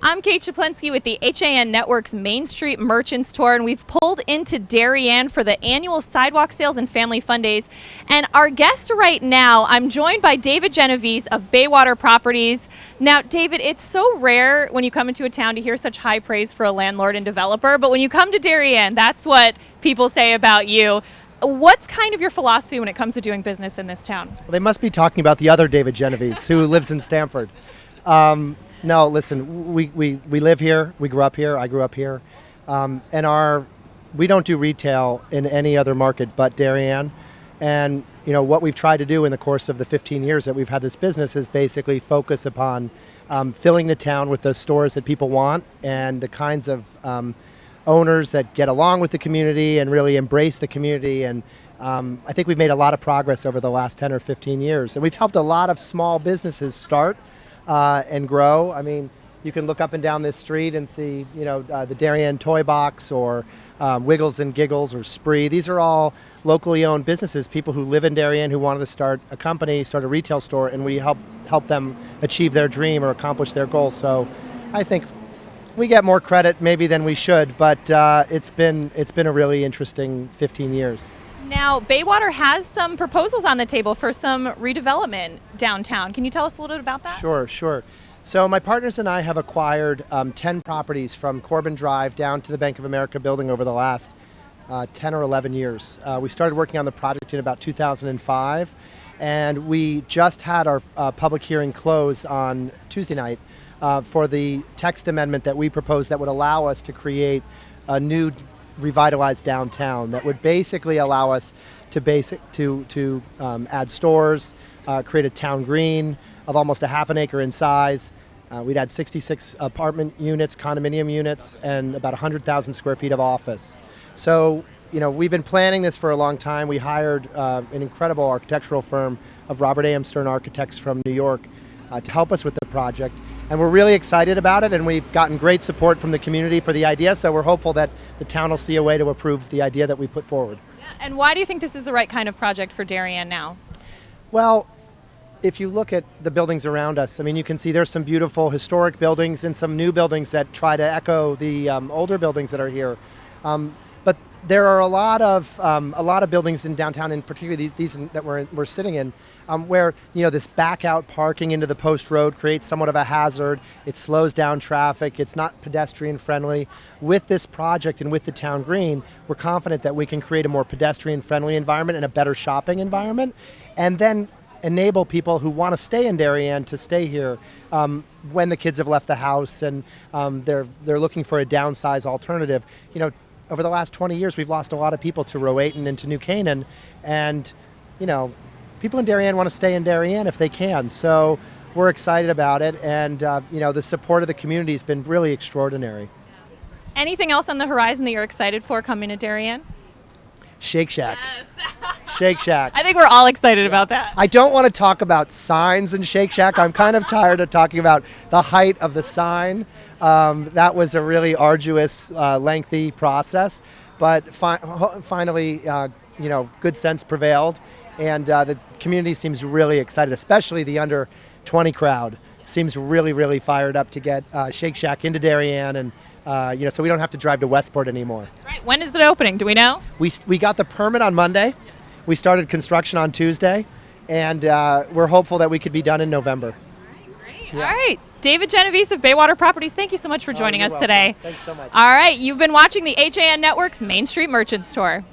I'm Kate Chaplinsky with the HAN Network's Main Street Merchants Tour, and we've pulled into Darien for the annual Sidewalk Sales and Family Fun Days. And our guest right now, I'm joined by David Genovese of Baywater Properties. Now, David, it's so rare when you come into a town to hear such high praise for a landlord and developer, but when you come to Darien, that's what people say about you. What's kind of your philosophy when it comes to doing business in this town? Well, they must be talking about the other David Genovese who lives in Stamford. No, listen, we live here, we grew up here, I grew up here, and we don't do retail in any other market but Darien. And you know what we've tried to do in the course of the 15 years that we've had this business is basically focus upon filling the town with the stores that people want and the kinds of owners that get along with the community and really embrace the community. And I think we've made a lot of progress over the last 10 or 15 years. And we've helped a lot of small businesses start and grow. I mean, you can look up and down this street and see, the Darien Toy Box or Wiggles and Giggles or Spree. These are all locally owned businesses, people who live in Darien who wanted to start a company, start a retail store, and we help them achieve their dream or accomplish their goal. So I think we get more credit maybe than we should, but it's been a really interesting 15 years. Now, Baywater has some proposals on the table for some redevelopment downtown. Can you tell us a little bit about that? Sure. So my partners and I have acquired 10 properties from Corbin Drive down to the Bank of America building over the last 10 or 11 years. We started working on the project in about 2005, and we just had our public hearing close on Tuesday night for the text amendment that we proposed that would allow us to create a new revitalized downtown that would basically allow us to add stores, create a town green of almost a half an acre in size. We'd add 66 apartment units, condominium units, and about 100,000 square feet of office. So, we've been planning this for a long time. We hired an incredible architectural firm of Robert A.M. Stern Architects from New York to help us with the project. And we're really excited about it, and we've gotten great support from the community for the idea, so we're hopeful that the town will see a way to approve the idea that we put forward. Yeah, and why do you think this is the right kind of project for Darien now? Well, if you look at the buildings around us, I mean, you can see there's some beautiful historic buildings and some new buildings that try to echo the older buildings that are here. But there are a lot of buildings in downtown, in particular these that we're sitting in, where this back out parking into the post road creates somewhat of a hazard. It slows down traffic. It's not pedestrian friendly. With this project and with the town green, we're confident that we can create a more pedestrian friendly environment and a better shopping environment, and then enable people who want to stay in Darien to stay here when the kids have left the house and they're looking for a downsize alternative. Over the last 20 years, we've lost a lot of people to Rowayton and to New Canaan, and people in Darien want to stay in Darien if they can. So we're excited about it, and the support of the community has been really extraordinary. Anything else on the horizon that you're excited for coming to Darien? Shake Shack. Yes. Shake Shack. I think we're all excited about that. I don't want to talk about signs in Shake Shack. I'm kind of tired of talking about the height of the sign. That was a really arduous, lengthy process, but finally, good sense prevailed, and the community seems really excited, especially the under 20 crowd seems really, really fired up to get Shake Shack into Darien, and so we don't have to drive to Westport anymore. That's right. When is it opening? Do we know? We got the permit on Monday. We started construction on Tuesday, and we're hopeful that we could be done in November. All right, great. Yeah. All right. David Genovese of Baywater Properties, thank you so much for joining us welcome. today. Thanks so much. All right. You've been watching the HAN Network's Main Street Merchants Tour.